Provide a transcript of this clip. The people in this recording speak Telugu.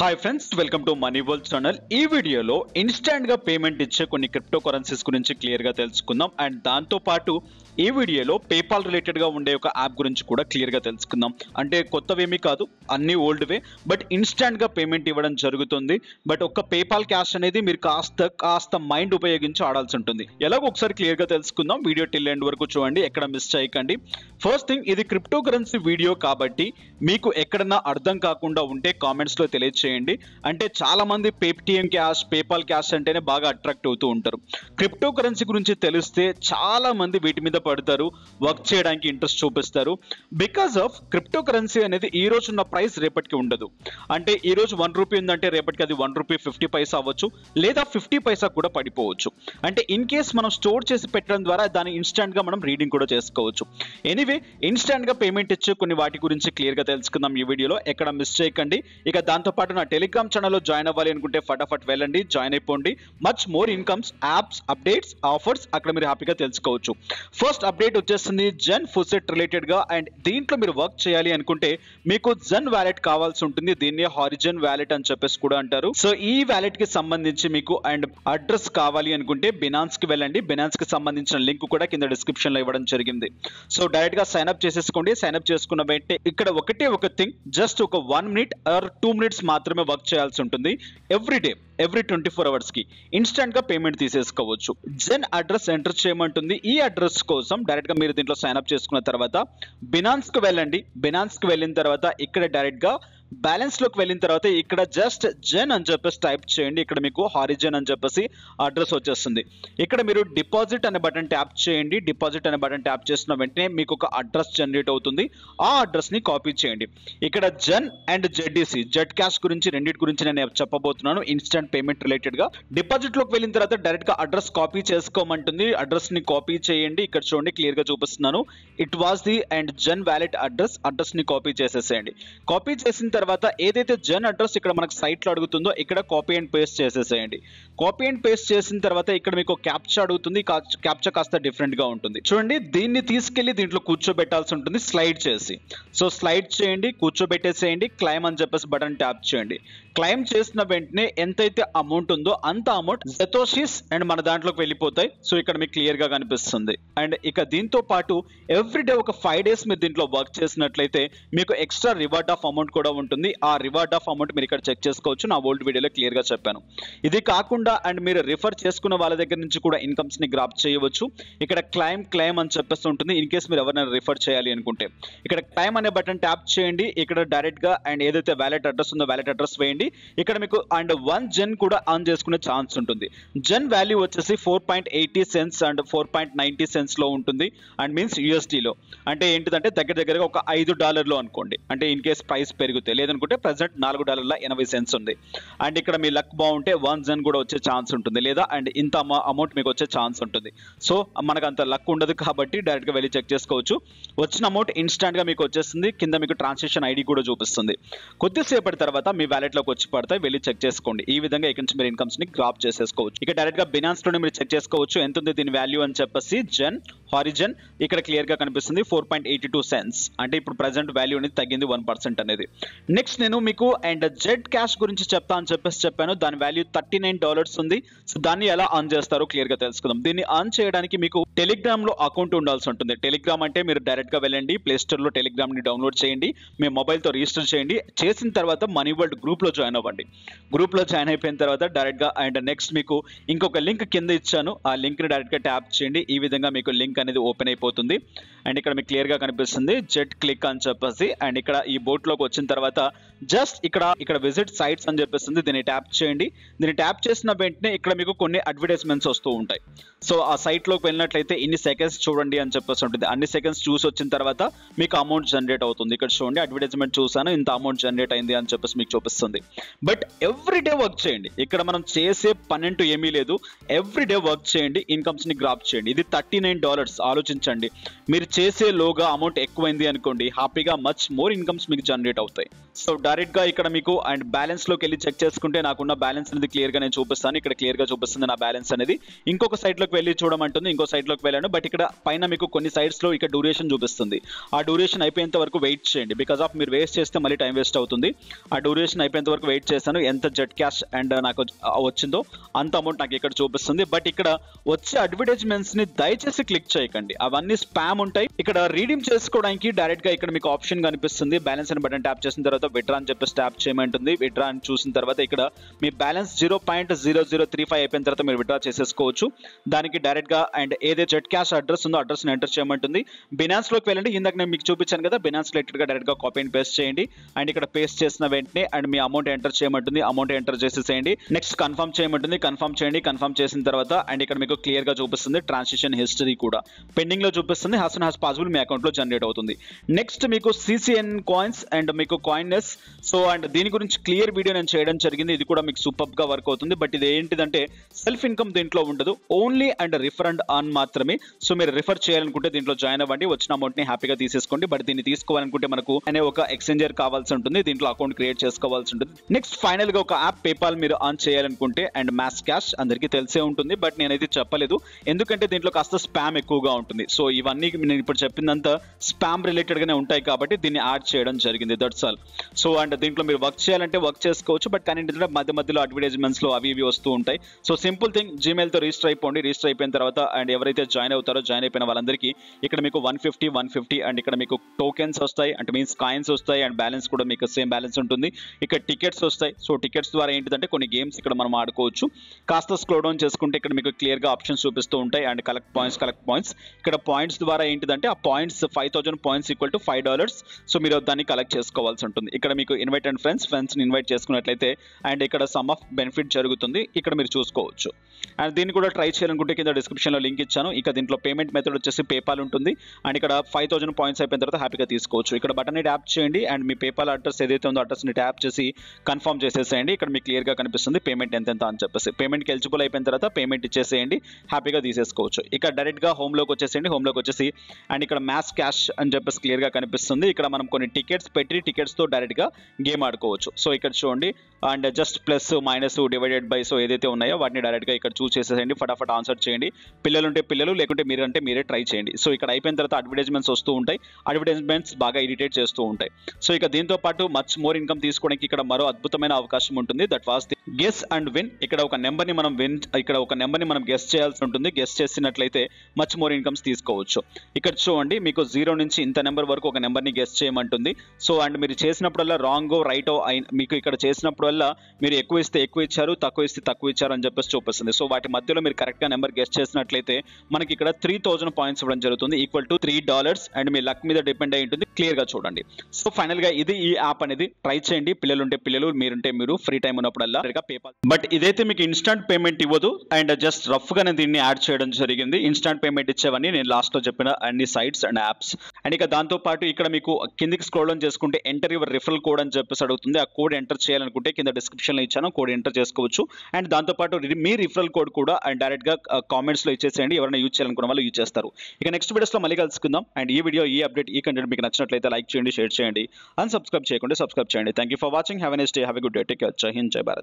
Hi friends, welcome to money world channel. ఈ వీడియోలో ఇన్స్టాంట్ గా పేమెంట్ ఇచ్చే కొన్ని క్రిప్టో కరెన్సీస్ గురించి క్లియర్ గా తెలుసుకుందాం. అండ్ దాంతో పాటు ఈ వీడియోలో పేపాల్ రిలేటెడ్ గా ఉండే ఒక యాప్ గురించి కూడా క్లియర్ గా తెలుసుకుందాం. అంటే కొత్తవేమీ కాదు, అన్ని ఓల్డ్వే, బట్ ఇన్స్టాంట్ గా పేమెంట్ ఇవ్వడం జరుగుతుంది. బట్ ఒక పేపాల్ క్యాష్ అనేది మీరు కాస్త మైండ్ ఉపయోగించి ఆడాల్సి ఉంటుంది. ఎలాగో ఒకసారి క్లియర్ గా తెలుసుకుందాం. వీడియో టిల్ ఎండ్ వరకు చూడండి, ఎక్కడ మిస్ చేయకండి. ఫస్ట్ థింగ్, ఇది క్రిప్టో కరెన్సీ వీడియో కాబట్టి మీకు ఎక్కడన్నా అర్థం కాకుండా ఉంటే కామెంట్స్ లో తెలియజేయండి. అంటే చాలా మంది పేటిఎం క్యాష్, పేపాల్ క్యాష్ అంటేనే బాగా అట్రాక్ట్ అవుతూ ఉంటారు. క్రిప్టో కరెన్సీ గురించి తెలిస్తే చాలా మంది వీటి మీద పడతారు, వర్క్ చేయడానికి ఇంట్రెస్ట్ చూపిస్తారు. బికాస్ ఆఫ్ క్రిప్టో కరెన్సీ అనేది ఈ రోజు ఉన్న ప్రైస్ రేపటికి ఉండదు. అంటే ఈ రోజు ₹1 ఉందంటే రేపటికి అది ₹1.50 అవ్వచ్చు, లేదా 50 పైసా కూడా పడిపోవచ్చు. అంటే ఇన్ కేస్ మనం స్టోర్ చేసి పెట్టడం ద్వారా దాన్ని ఇన్స్టాంట్ గా మనం రీడింగ్ కూడా చేసుకోవచ్చు. ఎనీవే, ఇన్స్టాంట్ గా పేమెంట్ ఇచ్చే కొన్ని వాటి గురించి క్లియర్ గా తెలుసుకుందాం ఈ వీడియోలో, ఎక్కడ మిస్ చేయకండి. ఇక దాంతో పాటు నా టెలిగ్రామ్ ఛానల్లో జాయిన్ అవ్వాలి అనుకుంటే ఫటాఫట్ వెళ్ళండి, జాయిన్ అయిపోండి. Much more incomes, apps, updates, offers అక్కడ మీరు హ్యాపీగా తెలుసుకోవచ్చు. ఫస్ట్ అప్డేట్ వచ్చేసింది జెన్ ఫుసెట్ రిలేటెడ్ గా. అండ్ దీంట్లో మీరు వర్క్ చేయాలి అనుకుంటే మీకు జెన్ వ్యాలెట్ కావాల్సి ఉంటుంది. దీన్ని హారిజన్ వ్యాలెట్ అని చెప్పేసి కూడా అంటారు. సో ఈ వ్యాలెట్ కి సంబంధించి మీకు అండ్ అడ్రస్ కావాలి అనుకుంటే బినాన్స్ కి వెళ్ళండి. బినాన్స్ కి సంబంధించిన లింక్ కూడా కింద డిస్క్రిప్షన్ లో ఇవ్వడం జరిగింది. సో డైరెక్ట్ గా సైన్ అప్ చేసేసుకోండి. సైన్ అప్ చేసుకున్న వెంటనే ఇక్కడ ఒక థింగ్, జస్ట్ ఒక 1 minute ఆర్ 2 minutes మాత్రమే వర్క్ చేయాల్సి ఉంటుంది. ఎవ్రీ 24 hours కి ఇన్స్టెంట్ గా పేమెంట్ తీసేసుకోవచ్చు. జెన్ అడ్రస్ ఎంటర్ చేయమంటుంది. ఈ అడ్రస్ కోసం డైరెక్ట్ గా మీరు దీంట్లో సైన్ అప్ చేసుకున్న తర్వాత బినాన్స్ కు వెళ్ళండి. బినాన్స్ కు వెళ్ళిన తర్వాత ఇక్కడ డైరెక్ట్ గా బ్యాలెన్స్ లోకి వెళ్ళిన తర్వాత ఇక్కడ జస్ట్ జెన్ అని చెప్పేసి టైప్ చేయండి. ఇక్కడ మీకు హారిజన్ అని చెప్పేసి అడ్రస్ వచ్చేస్తుంది. ఇక్కడ మీరు డిపాజిట్ అనే బటన్ ట్యాప్ చేయండి. డిపాజిట్ అనే బటన్ ట్యాప్ చేసిన వెంటనే మీకు ఒక అడ్రస్ జనరేట్ అవుతుంది. ఆ అడ్రస్ ని కాపీ చేయండి. ఇక్కడ Zen and ZDC, Zcash గురించి, రెండింటి గురించి నేను చెప్పబోతున్నాను ఇన్స్టెంట్ పేమెంట్ రిలేటెడ్ గా. డిపాజిట్ లోకి వెళ్ళిన తర్వాత డైరెక్ట్ గా అడ్రస్ కాపీ చేసుకోమంటుంది. అడ్రస్ ని కాపీ చేయండి. ఇక్కడ చూడండి, క్లియర్ గా చూపిస్తున్నాను. It was the and Zen wallet address ని కాపీ చేసేసేయండి. కాపీ చేసిన తర్వాత ఏదైతే జెన్ అడ్రస్ ఇక్కడ మనకు సైట్ లో అడుగుతుందో ఇక్కడ కాపీ అండ్ పేస్ట్ చేసేసేయండి. కాపీ అండ్ పేస్ట్ చేసిన తర్వాత ఇక్కడ మీకు క్యాప్చా అడుగుతుంది. క్యాప్చా కాస్త డిఫరెంట్ గా ఉంటుంది. చూడండి, దీన్ని తీసుకెళ్లి దీంట్లో కూర్చోబెట్టాల్సి ఉంటుంది స్లైడ్ చేసి. సో స్లైడ్ చేయండి, కూర్చోబెట్టేసేయండి. క్లైమ్ అని చెప్పేసి బటన్ ట్యాప్ చేయండి. క్లైమ్ చేసిన వెంటనే ఎంతైతే అమౌంట్ ఉందో అంత అమౌంట్ జెతోషిస్ అండ్ మన దాంట్లోకి వెళ్ళిపోతాయి. సో ఇక్కడ మీకు క్లియర్ గా కనిపిస్తుంది. అండ్ ఇక దీంతో పాటు ఎవ్రీడే ఒక 5 days మీరు దీంట్లో వర్క్ చేసినట్లయితే మీకు ఎక్స్ట్రా రివార్డ్ ఆఫ్ అమౌంట్ కూడా ఉంటుంది. ఆ రివార్డ్ ఆఫ్ అమౌంట్ మీరు ఇక్కడ చెక్ చేసుకోవచ్చు. నా ఓల్డ్ వీడియోలో క్లియర్ గా చెప్పాను. ఇది కాకుండా అండ్ మీరు రిఫర్ చేసుకున్న వాళ్ళ దగ్గర నుంచి కూడా ఇన్కమ్స్ ని గ్రాప్ చేయవచ్చు. ఇక్కడ క్లైమ్ అని చెప్పేసి ఉంటుంది. ఇన్ కేస్ మీరు ఎవరైనా రిఫర్ చేయాలి అనుకుంటే ఇక్కడ క్లైమ్ అనే బటన్ ట్యాప్ చేయండి. ఇక్కడ డైరెక్ట్ గా అండ్ ఏదైతే వ్యాలెట్ అడ్రస్ ఉందో వ్యాలెట్ అడ్రస్ వేయండి. ఇక్కడ మీకు అండ్ 1 జెన్ కూడా ఆన్ చేసుకునే ఛాన్స్ ఉంటుంది. జెన్ వాల్యూ వచ్చేసి 4.80 cents అండ్ 4.90 cents లో ఉంటుంది. అండ్ మీన్స్ USD లో. అంటే ఏంటిదంటే దగ్గరగా ఒక $5 అనుకోండి. అంటే ఇన్ కేస్ ప్రైస్ పెరిగితే, లేదనుకుంటే ప్రెసెంట్ $4.80 ఉంది. అండ్ ఇక్కడ మీ లక్ బాగుంటే 1 జెన్ కూడా వచ్చే ఛాన్స్ ఉంటుంది, లేదా అండ్ ఇంత అమౌంట్ మీకు వచ్చే ఛాన్స్ ఉంటుంది. సో మనకు అంత లక్ ఉండదు కాబట్టి డైరెక్ట్ గా వెళ్ళి చెక్ చేసుకోవచ్చు. వచ్చిన అమౌంట్ ఇన్స్టాంట్ గా మీకు వచ్చేస్తుంది. కింద మీకు ట్రాన్సాక్షన్ ఐడి కూడా చూపిస్తుంది. కొద్దిసేపటి తర్వాత మీ వ్యాలెట్ లోకి వచ్చి పడతాయి. వెళ్ళి చెక్ చేసుకోండి. ఈ విధంగా ఇక్కడ నుంచి మీరు ఇన్కమ్స్ ని గ్రాప్ చేసేసుకోవచ్చు. ఇక డైరెక్ట్ గా బినాన్స్ లోనే మీరు చెక్ చేసుకోవచ్చు ఎంత ఉంది దీని వాల్యూ అని చెప్పేసి. జెన్ హారిజన్ ఇక్కడ క్లియర్ గా కనిపిస్తుంది 4.82 cents. అంటే ఇప్పుడు ప్రెసెంట్ వాల్యూ అనేది తగ్గింది 1% అనేది. నెక్స్ట్ నేను మీకు అండ్ జెడ్ క్యాష్ గురించి చెప్తా అని చెప్పాను. దాని వాల్యూ $39 ఉంది. సో దాన్ని ఎలా ఆన్ చేస్తారో క్లియర్ గా తెలుసుకుందాం. దీన్ని ఆన్ చేయడానికి మీకు టెలిగ్రామ్ లో అకౌంట్ ఉండాల్సి ఉంటుంది. టెలిగ్రామ్ అంటే మీరు డైరెక్ట్ గా వెళ్ళండి, ప్లే స్టోర్ లో టెలిగ్రామ్ ని డౌన్లోడ్ చేయండి, మీ మొబైల్ తో రిజిస్టర్ చేయండి. చేసిన తర్వాత మనీ వరల్డ్ గ్రూప్ లో జాయిన్ అవ్వండి. గ్రూప్ లో జాయిన్ అయిపోయిన తర్వాత డైరెక్ట్ గా అండ్ నెక్స్ట్ మీకు ఇంకొక లింక్ కింద ఇచ్చాను. ఆ లింక్ ని డైరెక్ట్ గా ట్యాప్ చేయండి. ఈ విధంగా మీకు లింక్ అనేది ఓపెన్ అయిపోతుంది. అండ్ ఇక్కడ మీకు క్లియర్ గా కనిపిస్తుంది జెట్ క్లిక్ అని చెప్పేసి. అండ్ ఇక్కడ ఈ బోట్ లోకి వచ్చిన తర్వాత జస్ట్ ఇక్కడ విజిట్ సైట్స్ అని చెప్పేస్తుంది. దీన్ని ట్యాప్ చేయండి. దీన్ని ట్యాప్ చేసిన వెంటనే ఇక్కడ మీకు కొన్ని అడ్వర్టైజ్మెంట్స్ వస్తూ ఉంటాయి. సో ఆ సైట్ లోకి వెళ్ళినట్లయితే ఇన్ని సెకండ్స్ చూడండి అని చెప్పేసి ఉంటుంది. అన్ని సెకండ్స్ చూసి వచ్చిన తర్వాత మీకు అమౌంట్ జనరేట్ అవుతుంది. ఇక్కడ చూడండి, అడ్వర్టైజ్మెంట్ చూసాను, ఇంత అమౌంట్ జనరేట్ అయింది అని చెప్పేసి మీకు చూపిస్తుంది. బట్ ఎవ్రీడే వర్క్ చేయండి. ఇక్కడ మనం చేసే పన్నెంటు ఏమీ లేదు. ఎవ్రీడే వర్క్ చేయండి, ఇన్కమ్స్ ని గ్రాప్ చేయండి. ఇది $39. ఆలోచించండి, మీరు చేసే లోగా అమౌంట్ ఎక్కువైంది అనుకోండి, హ్యాపీగా మచ్ మోర్ ఇన్కమ్స్ మీకు జనరేట్ అవుతాయి. సో డైరెక్ట్ గా ఇక్కడ మీకు అండ్ బ్యాలెన్స్ లోకి వెళ్ళి చెక్ చేసుకుంటే నాకున్న బ్యాలెన్స్ అనేది క్లియర్ గా నేను చూపిస్తాను. ఇక్కడ క్లియర్ గా చూపిస్తుంది నా బ్యాలెన్స్ అనేది. ఇంకొక సైట్ లోకి వెళ్ళి చూడమంటుంది. ఇంకో సైట్ లోకి వెళ్ళాను. బట్ ఇక్కడ పైన మీకు కొన్ని సైట్స్ లో ఇక్కడ డ్యూరేషన్ చూపిస్తుంది. ఆ డ్యూరేషన్ అయిపోయేంత వరకు వెయిట్ చేయండి. బికాస్ ఆఫ్ మీరు వేస్ట్ చేస్తే మళ్ళీ టైం వేస్ట్ అవుతుంది. ఆ డ్యూరేషన్ అయిపోయేంత వరకు వరకు వెయిట్ చేశాను, ఎంత జెట్ క్యాష్ అండ్ నాకు వచ్చిందో అంత అమౌంట్ నాకు ఇక్కడ చూపిస్తుంది. బట్ ఇక్కడ వచ్చే అడ్వర్టైజ్మెంట్స్ ని దయచేసి క్లిక్ చేయకండి, అవన్నీ స్పామ్ ఉంటాయి. ఇక్కడ రీడీమ్ చేసుకోవడానికి డైరెక్ట్ గా ఇక్కడ మీకు ఆప్షన్ కనిపిస్తుంది, బ్యాలెన్స్ అని బటన్ ట్యాప్ చేసిన తర్వాత విత్డ్రా అని చెప్పేసి ట్యాప్ చేయమంటుంది. విత్డ్రా అని చూసిన తర్వాత ఇక్కడ మీ బ్యాలెన్స్ 0.0035 అయిపోయిన తర్వాత మీరు విత్డ్రా చేసేసుకోవచ్చు. దానికి డైరెక్ట్ గా అండ్ ఏదైతే జెట్ క్యాష్ అడ్రస్ ఉందో అడ్రస్ ని ఎంటర్ చేయమంటుంది. బినాన్స్ లోకి వెళ్ళండి, ఇందాక నేను మీకు చూపించాను కదా, బినాన్స్ రిలేటెడ్ గా డైరెక్ట్ గా కాపీ అండ్ పేస్ట్ చేయండి. అండ్ ఇక్కడ పేస్ట్ చేసిన వెంటనే అండ్ మీ అమౌంట్ ఎంటర్ చేయమంటుంది, అమౌంట్ ఎంటర్ చేసేసేయండి. నెక్స్ట్ కన్ఫర్మ్ చేయమంటుంది, కన్ఫర్మ్ చేయండి. కన్ఫర్మ్ చేసిన తర్వాత అండ్ ఇక్కడ మీకు క్లియర్ గా చూపిస్తుంది ట్రాన్సాక్షన్ హిస్టరీ కూడా పెండింగ్ లో చూపిస్తుంది. యాజ్ సూన్ యాజ్ పాసిబుల్ మీ అకౌంట్ లో జనరేట్ అవుతుంది. నెక్స్ట్ మీకు సిసిఎన్ కాయిన్స్ అండ్ మీకు కాయిన్నెస్, సో అండ్ దీని గురించి క్లియర్ వీడియో నేను చేయడం జరిగింది, ఇది కూడా మీకు సూపర్ గా వర్క్ అవుతుంది. బట్ ఇది ఏంటిదంటే సెల్ఫ్ ఇన్కమ్ దీంట్లో ఉండదు, only and refer and earn మాత్రమే. సో మీరు రిఫర్ చేయాలనుకుంటే దీంట్లో జాయిన్ అవ్వండి, వచ్చిన అమౌంట్ ని హ్యాపీగా తీసేసుకోండి. బట్ దీన్ని తీసుకోవాలనుకుంటే మనకు అనే ఒక ఎక్స్చేంజర్ కావాల్సి ఉంటుంది, దీంట్లో అకౌంట్ క్రియేట్ చేసుకోవాల్సి ఉంటుంది. నెక్స్ట్ ఫైనల్ గా ఒక యాప్ పేపాల్ మీరు ఆన్ చేయాలనుకుంటే అండ్ మాస్ క్యాష్ అందరికీ తెలిసే ఉంటుంది, బట్ నేనైతే చెప్పలేదు ఎందుకంటే దీంట్లో కాస్త స్పామ్ ఎక్కువగా ఉంటుంది. సో ఇవన్నీ నేను ఇప్పుడు చెప్పిందంతా స్పామ్ రిలేటెడ్ గానే ఉంటాయి కాబట్టి దీన్ని యాడ్ చేయడం జరిగింది, దట్స్ ఆల్. సో అండ్ దీంట్లో మీరు వర్క్ చేయాలంటే వర్క్ చేసుకోవచ్చు, బట్ కానీ మధ్య మధ్యలో అడ్వర్టైజ్మెంట్స్ లో అవి ఇవి వస్తూ ఉంటాయి. సో సింపుల్ థింగ్, జీమెయిల్ తో రిజిస్టర్ అయిపోండి. రిజిస్టర్ అయిపోయిన తర్వాత అండ్ ఎవరైతే జాయిన్ అవుతారో జాయిన్ అయిపోయిన వాళ్ళందరికీ ఇక్కడ మీకు 150 అండ్ ఇక్కడ మీకు టోకెన్స్ వస్తాయి, అంటే మీన్స్ కాయిన్స్ వస్తాయి అండ్ బ్యాలెన్స్ కూడా మీకు సేమ్ బ్యాలెన్స్ ఉంటుంది. ఇక్కడ టికెట్స్ వస్తాయి. సో టికెట్స్ ద్వారా ఏంటిదంటే కొన్ని గేమ్స్ ఇక్కడ మనం ఆడుకోవచ్చు. కాస్త స్క్రో డౌన్ చేసుకుంటే ఇక్కడ మీకు క్లియర్ గా ఆప్షన్స్ చూపిస్తూ ఉంటాయి అండ్ కలెక్ట్ పాయింట్స్. ఇక్కడ పాయింట్స్ ద్వారా ఏంటిదంటే ఆ points 5000 points equal to $5. So మీరు దాన్ని కలెక్ట్ చేసుకోవాల్సి ఉంటుంది. ఇక్కడ మీకు ఇన్వైట్ అండ్ ఫ్రెండ్స్ ని ఇన్వైట్ చేసుకున్నట్లయితే అండ్ ఇక్కడ సమ్ ఆఫ్ బెనిఫిట్ జరుగుతుంది, ఇక్కడ మీరు చూసుకోవచ్చు. అండ్ దీన్ని కూడా ట్రై చేయాలనుకుంటే కింద డిస్క్రిప్షన్ లో లింక్ ఇచ్చాను. ఇక దీంట్లో పేమెంట్ మెథడ్ వచ్చేసి పేపాల్ ఉంటుంది అండ్ ఇక్కడ 5000 పాయింట్స్ అయిపోయిన తర్వాత హ్యాపీగా తీసుకోవచ్చు. ఇక్కడ బటన్ ని ట్యాప్ చేయండి అండ్ మీ పేపాల్ అడ్రస్ ఏదైతే ఉందో అడ్రస్ ని ట్యాప్ చేసి కన్ఫర్మ్ చేసేసేయండి. ఇక్కడ మీకు క్లియర్ గా కనిపిస్తుంది పేమెంట్ ఎంత అని చెప్పేసి. పేమెంట్ కి ఎలిజిబుల్ అయిపోయిన తర్వాత పేమెంట్ ఇచ్చేసేయండి, హ్యాపీగా తీసేసుకోవచ్చు. ఇక్కడ డైరెక్ట్ గా హోమ్ లోకి వచ్చేసేయండి. హోమ్ లోకి వచ్చేసి అండ్ ఇక్కడ మ్యాస్ క్యాష్ అని చెప్పేసి క్లియర్ గా కనిపిస్తుంది. ఇక్కడ మనం కొన్ని టికెట్స్ పెట్టి టికెట్స్ తో డైరెక్ట్ గా గేమ్ ఆడుకోవచ్చు. సో ఇక్కడ చూడండి and just plus minus divided by so ఏదైతే ఉన్నాయో వాటిని డైరెక్ట్ గా ఇక్కడ చూస్ చేసేయండి, ఫటాఫట్ ఆన్సర్ చేయండి. పిల్లలు ఉంటే పిల్లలు, లేకుంటే మీరే ట్రై చేయండి. సో ఇక్కడ అయిపోయిన తర్వాత అడ్వర్టైజ్మెంట్స్ వస్తూ ఉంటాయి, అడ్వర్టైజ్మెంట్స్ బాగా ఇరిటేట్ చేస్తూ ఉంటాయి. సో ఇక దీంతో పాటు మచ్ మోర్ ఇన్కమ్ తీసుకోవడానికి ఇక్కడ మరో అద్భుతమైన అవకాశం ఉంటుంది, that was the guess and win. ఇక్కడ ఒక నెంబర్ ని మనం గెస్ చేయాల్సి ఉంటుంది. గెస్ చేసినట్లయితే మచ్ మోర్ ఇన్కమ్స్ తీసుకోవచ్చు. ఇక్కడ చూడండి మీకు 0 నుంచి ఇంత నెంబర్ వరకు ఒక నెంబర్ ని గెస్ చేయమంటుంది. సో అండ్ మీరు చేసినప్పుడల్లా రాంగో రైటో మీకు ఇక్కడ చేసినప్పుడల్లా మీరు ఎక్కువ ఇస్తే ఎక్కువ ఇచ్చారు, తక్కువ ఇస్తే తక్కువ ఇచ్చారు అని చెప్పేసి చూపిస్తుంది. సో వాటి మధ్యలో మీరు కరెక్ట్ గా నెంబర్ గెస్ చేసినట్లయితే మనకి ఇక్కడ 3000 పాయింట్స్ ఇవ్వడం జరుగుతుంది, equal to $3 and me luck మీద డిపెండ్ అయి ఉంటుంది. క్లియర్ గా చూడండి. సో ఫైనల్ గా ఇది ఈ యాప్ అనేది ట్రై చేయండి. పిల్లలు ఉంటే పిల్లలు, మీరుంటే మీరు, ఫ్రీ టైం ఉన్నప్పుడల్లా పేపాల్. బట్ ఇదైతే మీకు ఇన్స్టాంట్ పేమెంట్ ఇవ్వదు అండ్ జస్ట్ రఫ్ గా దీన్ని యాడ్ చేయడం జరిగింది. ఇన్స్టాంట్ పేమెంట్ ఇచ్చేవన్నీ నేను లాస్ట్ లో చెప్పిన అన్ని సైట్స్ అండ్ యాప్స్. అండ్ ఇక దాంతో పాటు ఇక్కడ మీకు కిందికి స్క్రోల్ డౌన్ చేసుకుంటే ఎంటర్ యువర్ రిఫరల్ కోడ్ అని చెప్పేసి అడుగుతుంది. ఆ కోడ్ ఎంటర్ చేయాలనుకుంటే కింద డిస్క్రిప్షన్ లో ఇచ్చాను, కోడ్ ఎంటర్ చేసుకోవచ్చు. అండ్ దాంతో పాటు మీ రిఫరల్ కోడ్ కూడా అండ్ డైరెక్ట్ గా కామెంట్స్ లో ఇచ్చేసేయండి, ఎవరైనా యూజ్ చేయాలనుకున్న వాళ్ళు యూజ్ చేస్తారు. ఇక నెక్స్ట్ వీడియోస్ లో మళ్ళీ కలుసుకుందాం. అండ్ ఈ వీడియో, ఈ అప్డేట్, ఈ కంటెంట్ మీకు నచ్చినట్లయితే లైక్ చేయండి, షేర్ చేయండి, అన్సబ్స్క్రైబ్ చేయకుండా సబ్స్క్రైబ్ చేయండి. Thank you for watching. Have a nice day, have a good day, take care. జై హింద్, జై భారత్.